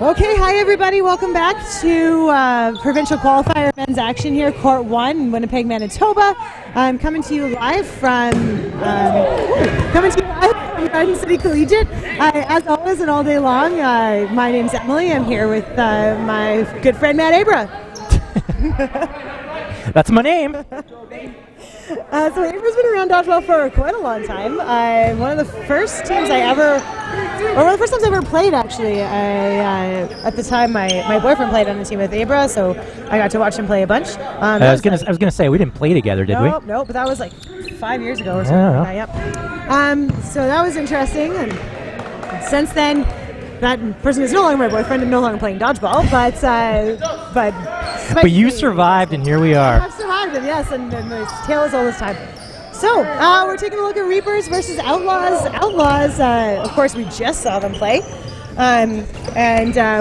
Okay, hi everybody. Welcome back to provincial qualifier men's action here, Court 1 in Winnipeg, Manitoba. I'm coming to you live from Garden City Collegiate. As always and all day long, my name's Emily. I'm here with my good friend Matt Abra. That's my name. So Abra's been around dodgeball for quite a long time. One of the first times I ever played, actually. At the time, my boyfriend played on the team with Abra, so I got to watch him play a bunch. I was gonna say we didn't play together, did we? No, but that was like 5 years ago or something like that. Yep. So that was interesting, and since then, that person is no longer my boyfriend and no longer playing dodgeball. But you survived, and here we are. I've survived it, yes, and the tale is all this time. So, we're taking a look at Reapers versus Outlaws. Outlaws, of course, we just saw them play. And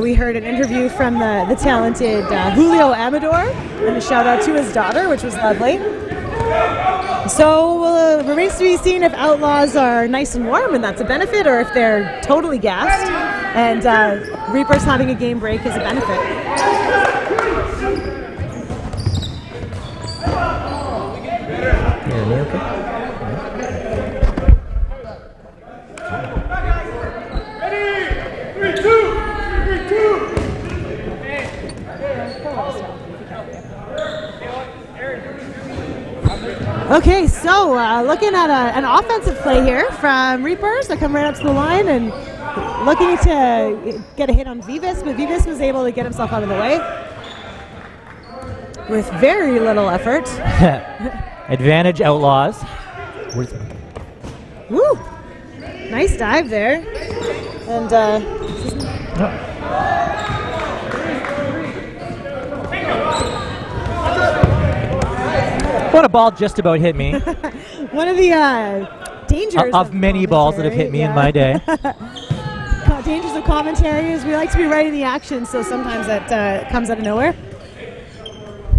we heard an interview from the talented Julio Amador, and a shout out to his daughter, which was lovely. So, it remains to be seen if Outlaws are nice and warm, and that's a benefit, or if they're totally gassed, and Reapers having a game break is a benefit. Okay, so looking at an offensive play here from Reapers. They come right up to the line and looking to get a hit on Vivas, but Vivas was able to get himself out of the way with very little effort. Advantage Outlaws. Woo! Nice dive there. And what a ball just about hit me. One of the dangers of many balls that have hit me in my day. Dangers of commentary is we like to be right in the action, so sometimes that comes out of nowhere.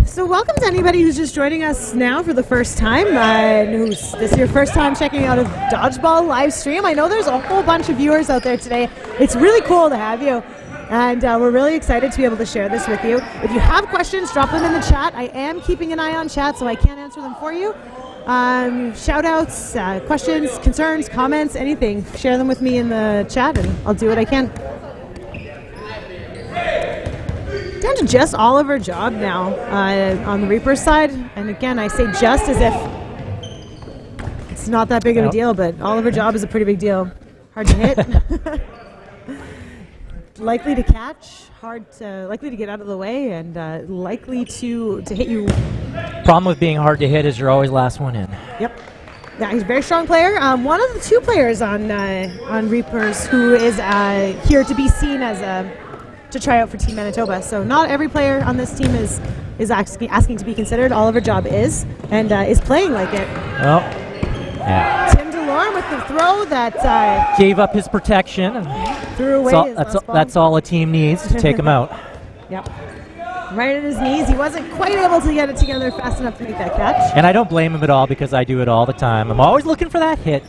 So welcome to anybody who's just joining us now for the first time, this is your first time checking out a Dodgeball live stream. I know there's a whole bunch of viewers out there today. It's really cool to have you, and we're really excited to be able to share this with you. If you have questions, drop them in the chat. I am keeping an eye on chat, so I can't answer them for you. Shout outs, questions, concerns, comments, anything. Share them with me in the chat, and I'll do what I can. Down to just Oliver Job now on the Reaper side, and again I say just as if it's not that big of a deal, but Oliver Job is a pretty big deal. Hard to hit, likely to catch, likely to get out of the way, and likely to hit you. Problem with being hard to hit is you're always last one in. Yep. Yeah, he's a very strong player. One of the two players on Reapers who is here to be seen as to try out for Team Manitoba. So not every player on this team is asking to be considered. Oliver Job is, and is playing like it. Oh, yeah. Tim DeLorme with the throw that gave up his protection and threw away. That's all a team needs to take him out. Yep. Right at his knees. He wasn't quite able to get it together fast enough to make that catch. And I don't blame him at all because I do it all the time. I'm always looking for that hit.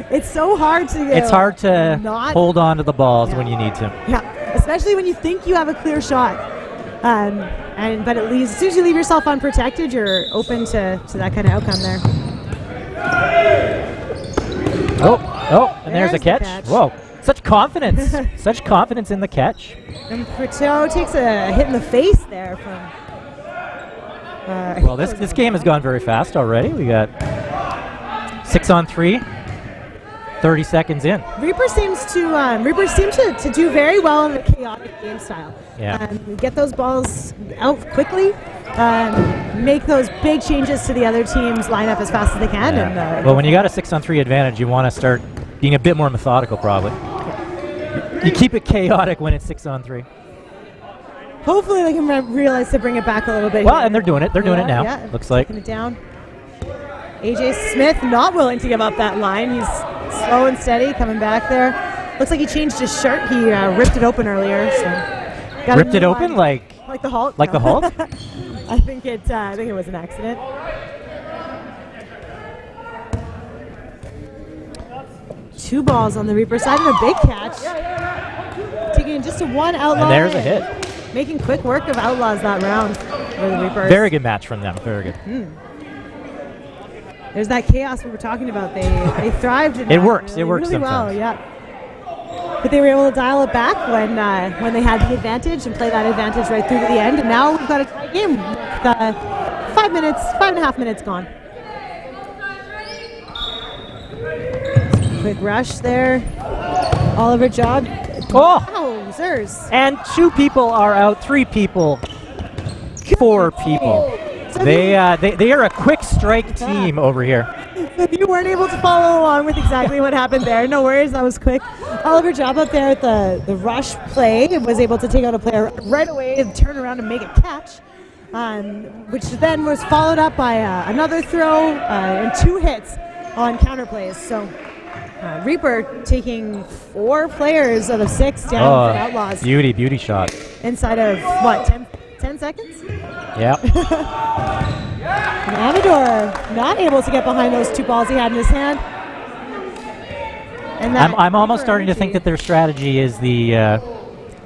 It's so hard to. It's hard to hold on to the balls when you need to. Yeah. Especially when you think you have a clear shot, but at least as soon as you leave yourself unprotected, you're open to that kind of outcome there. And there's a catch. Whoa, such confidence, such confidence in the catch. And Preto takes a hit in the face there from. Well, this game has gone very fast already. We got 6-on-3. 30 seconds in. Reapers seem to do very well in the chaotic game style. Yeah. Get those balls out quickly, make those big changes to the other team's lineup as fast as they can. Yeah. And well, when you got a 6-on-3 advantage, you want to start being a bit more methodical, probably. Yeah. You keep it chaotic when it's 6-on-3. Hopefully they can realize to bring it back a little bit. Well, and they're doing it. They're doing it now. Yeah, looks like. Taking it down. AJ Smith not willing to give up that line. He's slow and steady coming back there. Looks like he changed his shirt. He ripped it open earlier. So ripped it open like the Hulk? Like the Hulk? I think it was an accident. Two balls on the Reaper side and a big catch. Taking just a one Outlaw. And there's a hit. Making quick work of Outlaws that round for the Reapers. Very good match from them. Very good. There's that chaos we were talking about. They thrived in It that works. really, It works really well. sometimes. Yeah. But they were able to dial it back when they had the advantage and play that advantage right through to the end. And now we've got a tight game. With, 5.5 minutes gone. Quick rush there. Oliver Job. Oh! Wowzers. And 2 people are out. 3 people. 4 people. So They are a quick strike team over here. if you weren't able to follow along with exactly what happened there, no worries, that was quick. Oliver Job up there at the rush play was able to take out a player right away and turn around and make a catch, which then was followed up by another throw and 2 hits on counter plays. So Reaper taking 4 players out of 6 down for Outlaws Beauty shot. inside of, what, 10 seconds? Yeah. And Amador not able to get behind those 2 balls he had in his hand. And I'm almost starting to think that their strategy is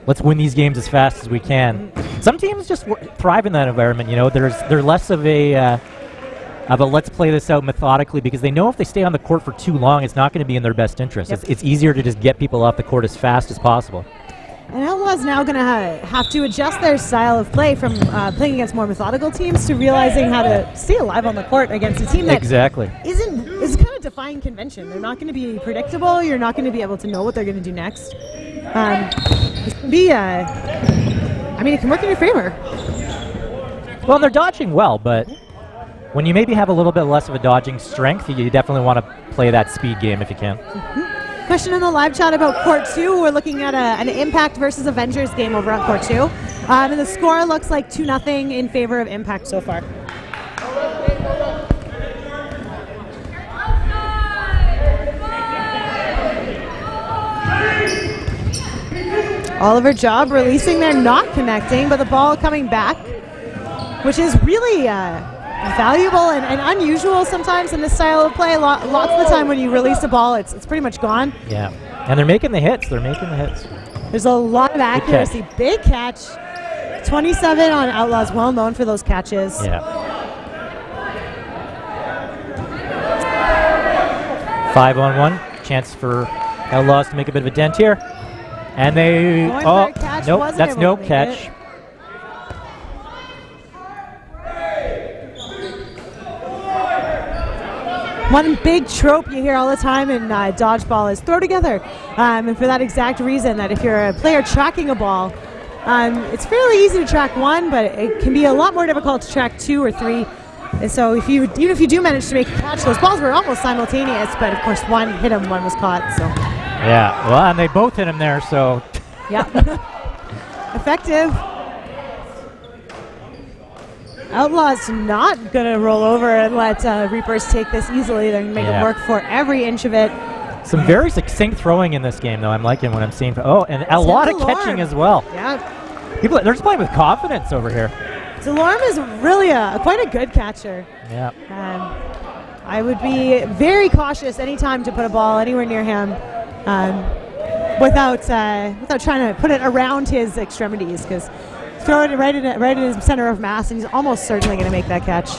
let's win these games as fast as we can. Some teams just thrive in that environment. You know, they're less of a let's play this out methodically, because they know if they stay on the court for too long, it's not going to be in their best interest. Yep. It's easier to just get people off the court as fast as possible. And Outlaws now going to have to adjust their style of play from playing against more methodical teams to realizing how to stay alive on the court against a team that is kind of defying convention. They're not going to be predictable. You're not going to be able to know what they're going to do next. It can be, it can work in your favor. Well, they're dodging well, but when you maybe have a little bit less of a dodging strength, you definitely want to play that speed game if you can. Question in the live chat about Court 2. We're looking at an Impact versus Avengers game over on Court 2. And the score looks like 2-0 in favor of Impact so far. Oliver Job releasing there, not connecting, but the ball coming back, which is really valuable and unusual sometimes in this style of play. Lots of the time when you release a ball, it's pretty much gone. Yeah, and they're making the hits. There's a lot of accuracy. Big catch. 27 on Outlaws, well known for those catches. Yeah. 5-on-1, chance for Outlaws to make a bit of a dent here. And they, nope, that's no catch. One big trope you hear all the time in dodgeball is throw together. And for that exact reason, that if you're a player tracking a ball, it's fairly easy to track 1, but it can be a lot more difficult to track 2 or 3. And so even if you do manage to make a catch, those balls were almost simultaneous, but of course one hit him, one was caught. So. Yeah, well, and they both hit him there, so. Yeah. Effective. Outlaws not going to roll over and let Reapers take this easily. They're going to make it work for every inch of it. Some very succinct throwing in this game, though. I'm liking what I'm seeing. Oh, and a lot of catching as well. Yeah. They're just playing with confidence over here. Delorme is really quite a good catcher. Yeah. I would be very cautious anytime to put a ball anywhere near him without trying to put it around his extremities, because throw it right in his center of mass, and he's almost certainly going to make that catch.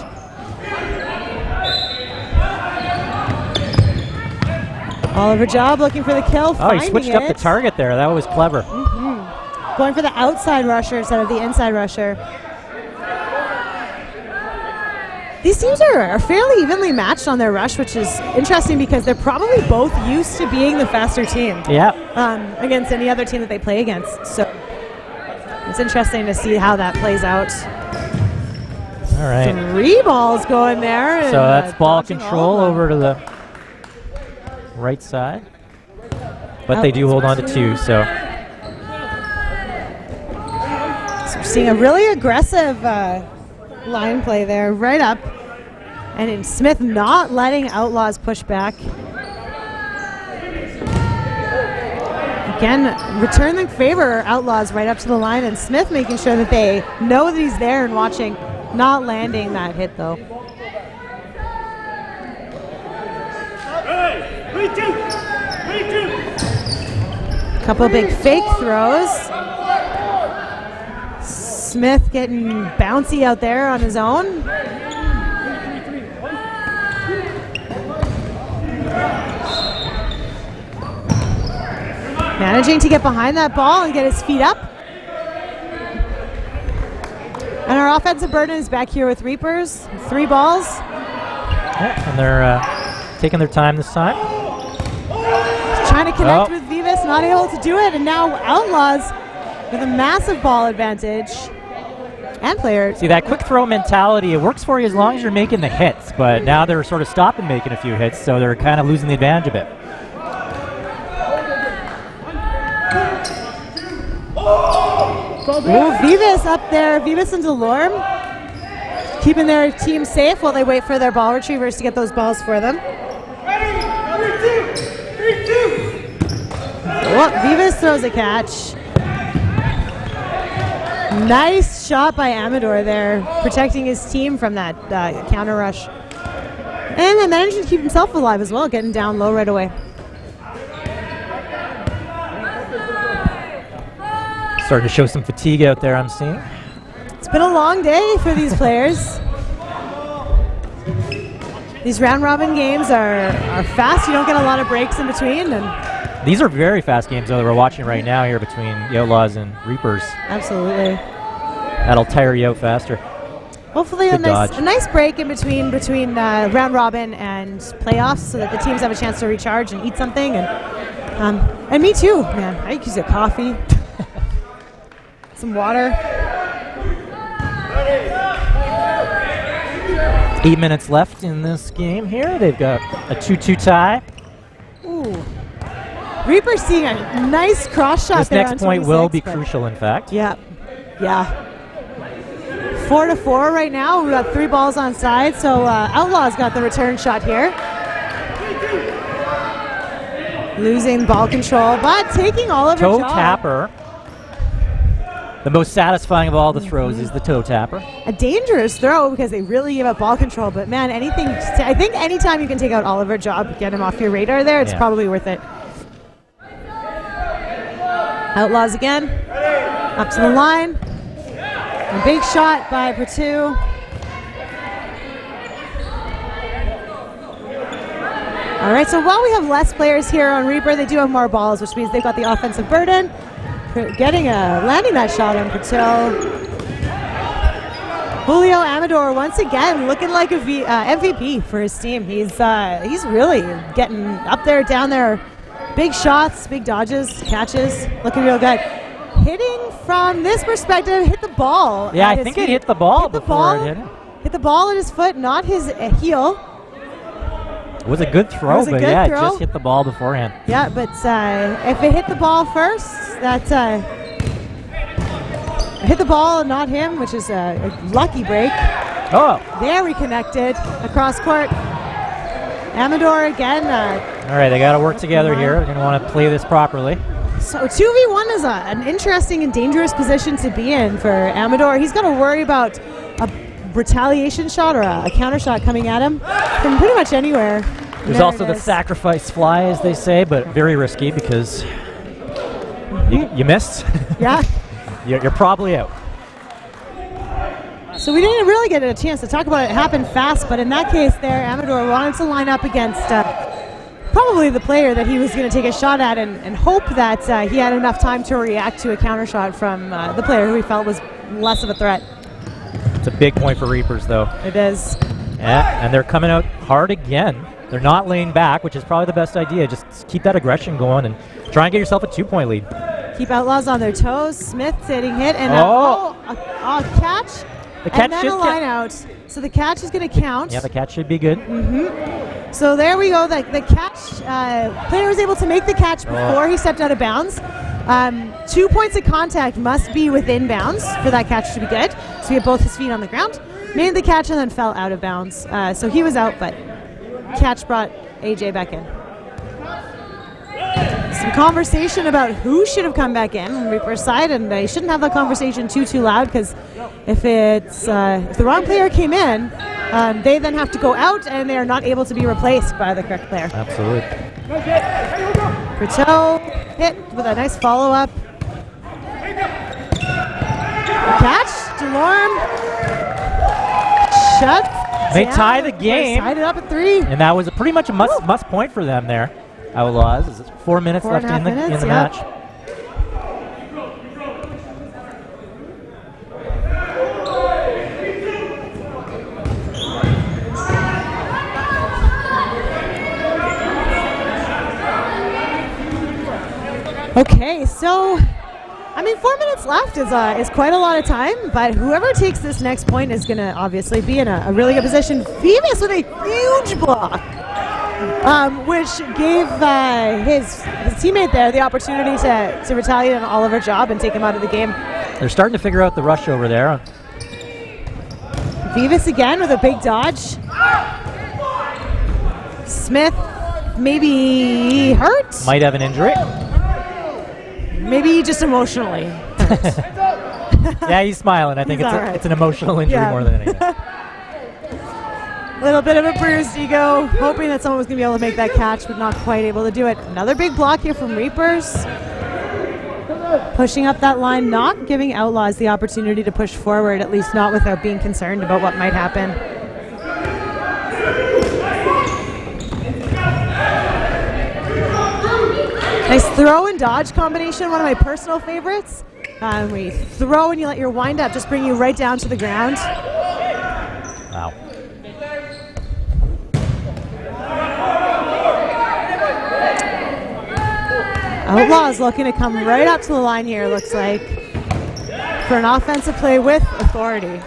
Oliver Job looking for the kill. Oh, he switched up the target there. That was clever. Mm-hmm. Going for the outside rusher instead of the inside rusher. These teams are fairly evenly matched on their rush, which is interesting because they're probably both used to being the faster team. Yeah. Against any other team that they play against. So it's interesting to see how that plays out. All right. 3 balls going there. So that's ball control over to the right side. But they do hold on to 2, so. So we're seeing a really aggressive line play there, right up. And in Smith not letting Outlaws push back. Again, return the favor, Outlaws right up to the line, and Smith making sure that they know that he's there and watching, not landing that hit though. Couple big fake throws. Smith getting bouncy out there on his own. Managing to get behind that ball and get his feet up. And our offensive burden is back here with Reapers. 3 balls. Yeah, and they're taking their time this time. Trying to connect with Vivas, not able to do it. And now Outlaws with a massive ball advantage. And player. See, that quick throw mentality, it works for you as long as you're making the hits. But now they're sort of stopping making a few hits, so they're kind of losing the advantage a bit. Oh, Vivas up there. Vivas and Delorme keeping their team safe while they wait for their ball retrievers to get those balls for them. Oh, Vivas throws a catch. Nice shot by Amador there, protecting his team from that counter rush. And then managing to keep himself alive as well, getting down low right away. Starting to show some fatigue out there, I'm seeing. It's been a long day for these players. These round-robin games are fast. You don't get a lot of breaks in between. And these are very fast games, though, that we're watching right now here between the Outlaws and Reapers. Absolutely. That'll tire you out faster. Hopefully a nice break in between round-robin and playoffs so that the teams have a chance to recharge and eat something. And me too, man. I could use a coffee. Some water. 8 minutes left in this game here. They've got a 2-2 tie. Ooh. Reaper seeing a nice cross shot. This there next point will be crucial, in fact. Yeah. 4-4 right now. We've got 3 balls on side, so Outlaws got the return shot here. Losing ball control, but taking all of toe tapper. The most satisfying of all the throws is the toe tapper. A dangerous throw because they really give up ball control, but man, I think anytime you can take out Oliver Job, get him off your radar there, it's probably worth it. Outlaws again, up to the line. A big shot by Pertu. All right, so while we have less players here on Reaper, they do have more balls, which means they've got the offensive burden. Landing that shot on Patel. Julio Amador once again looking like a MVP for his team. He's really getting up there, down there. Big shots, big dodges, catches, looking real good. Hitting from this perspective, hit the ball. Yeah, I think it hit the ball before it hit him. Hit the ball at his foot, not his heel. It was a good throw, but yeah, it just hit the ball beforehand. Yeah, but if it hit the ball first, that hit the ball and not him, which is a lucky break. Oh. There we connected across court. Amador again. All right, they got to work together here. They're going to want to play this properly. So 2v1 is an interesting and dangerous position to be in for Amador. He's got to worry about a retaliation shot or a counter shot coming at him from pretty much anywhere. There's also the sacrifice fly, as they say, but very risky because you missed. Yeah. You're probably out. So we didn't really get a chance to talk about it. It happened fast, but in that case there, Amador wanted to line up against probably the player that he was going to take a shot at and hope that he had enough time to react to a counter shot from the player who he felt was less of a threat. It's a big point for Reapers, though. It is. Yeah, and they're coming out hard again. They're not laying back, which is probably the best idea. Just keep that aggression going and try and get yourself a 2-point lead. Keep Outlaws on their toes. Smith getting hit and a catch. The catch and then a line out. So the catch is going to count. Yeah, the catch should be good. So there we go. The catch player was able to make the catch before he stepped out of bounds. 2 points of contact must be within bounds for that catch to be good. So he had both his feet on the ground, made the catch, and then fell out of bounds. So he was out, but catch brought AJ back in. Some conversation about who should have come back in on Reaper's side, and they shouldn't have that conversation too loud because if the wrong player came in, they then have to go out and they are not able to be replaced by the correct player. Absolutely. Pertel hit with a nice follow-up. Catch, DeLorme. Shut. They tie the game. Tied it up at 3. And that was pretty much a must point for them there, Outlaws. It's 4 minutes left in the match. Okay, so, I mean, 4 minutes left is quite a lot of time, but whoever takes this next point is going to obviously be in a really good position. Phoebus with a huge block, which gave his teammate there the opportunity to retaliate on Oliver Job and take him out of the game. They're starting to figure out the rush over there. Phoebus again with a big dodge. Smith maybe hurt. Might have an injury. Maybe just emotionally. Yeah, he's smiling. I think it's an emotional injury more than anything. A little bit of a bruised ego, hoping that someone was going to be able to make that catch, but not quite able to do it. Another big block here from Reapers. Pushing up that line, not giving Outlaws the opportunity to push forward, at least not without being concerned about what might happen. Nice throw and dodge combination, one of my personal favorites. Where you throw and you let your wind up just bring you right down to the ground. Wow. Outlaws looking to come right up to the line here, looks like, for an offensive play with authority.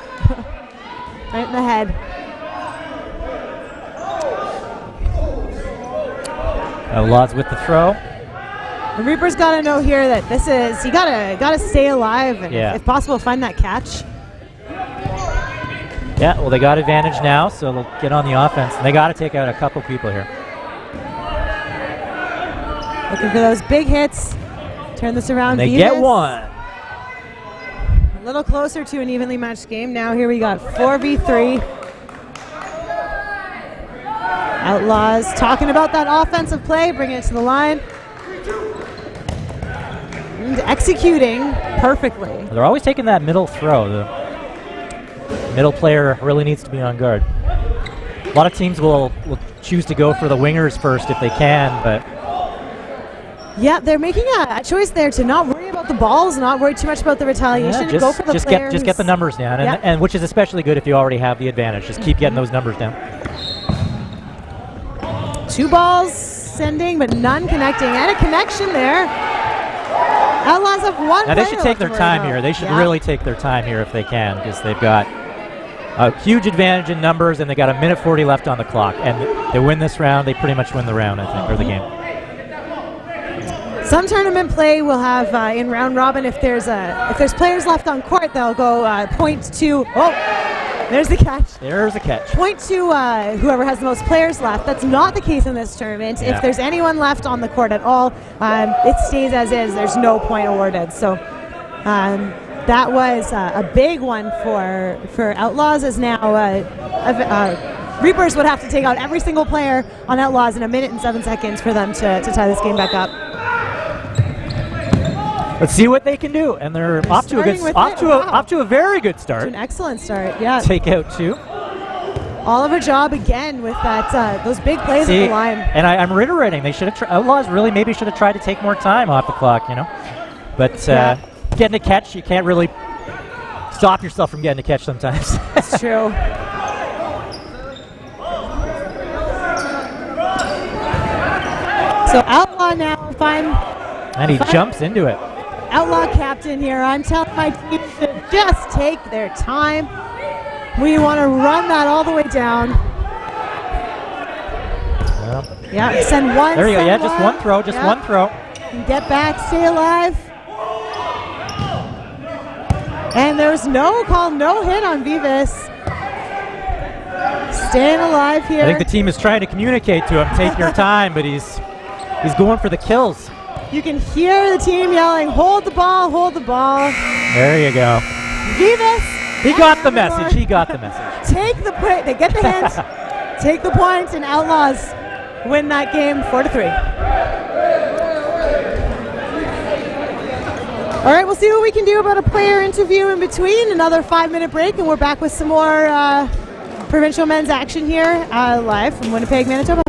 Right in the head. Outlaws with the throw. The Reaper's got to know here that this is, you gotta stay alive and if possible find that catch. Yeah, well they got advantage now, so they'll get on the offense. And they got to take out a couple people here. Looking for those big hits. Turn this around. And they get one. A little closer to an evenly matched game. Now here we got 4v3. Outlaws talking about that offensive play, bringing it to the line. And executing perfectly. They're always taking that middle throw. The middle player really needs to be on guard. A lot of teams will choose to go for the wingers first if they can, but... Yeah, they're making a choice there to not worry about the balls, not worry too much about the retaliation, just go for the players. Just get the numbers down, and which is especially good if you already have the advantage. Just keep getting those numbers down. 2 balls sending, but none connecting, and a connection there. Outlaws have one. Now they should take their time here. They should really take their time here if they can, because they've got a huge advantage in numbers, and they got 1:40 left on the clock. And they win this round, they pretty much win the round, I think, or the game. Some tournament play will have in round robin, if there's players left on court, they'll go point to. Oh, there's the catch. There's a catch. Point to whoever has the most players left. That's not the case in this tournament. Yeah. If there's anyone left on the court at all, it stays as is. There's no point awarded. So that was a big one for Outlaws. As now Reapers would have to take out every single player on Outlaws in 1 minute and 7 seconds for them to tie this game back up. Let's see what they can do, and they're off to a very good start. To an excellent start, yeah. Take out 2. Oliver Job again with that those big plays at the line. And I'm reiterating, they should have Outlaws really maybe should have tried to take more time off the clock, you know. But getting a catch, you can't really stop yourself from getting a catch sometimes. That's true. So Outlaw now and he jumps into it. Outlaw captain here. I'm telling my team to just take their time. We want to run that all the way down. Well, yeah, send one. There you go. Yeah, just one throw. Just one throw. And get back, stay alive. And there's no call, no hit on Vivas. Staying alive here. I think the team is trying to communicate to him, take your time, but he's going for the kills. You can hear the team yelling, hold the ball, hold the ball. There you go. Vivas. He got the message. He got the message. Take the point. They get the hint. Take the points, and Outlaws win that game 4-3. All right, we'll see what we can do about a player interview in between. Another 5-minute break, and we're back with some more provincial men's action here live from Winnipeg, Manitoba.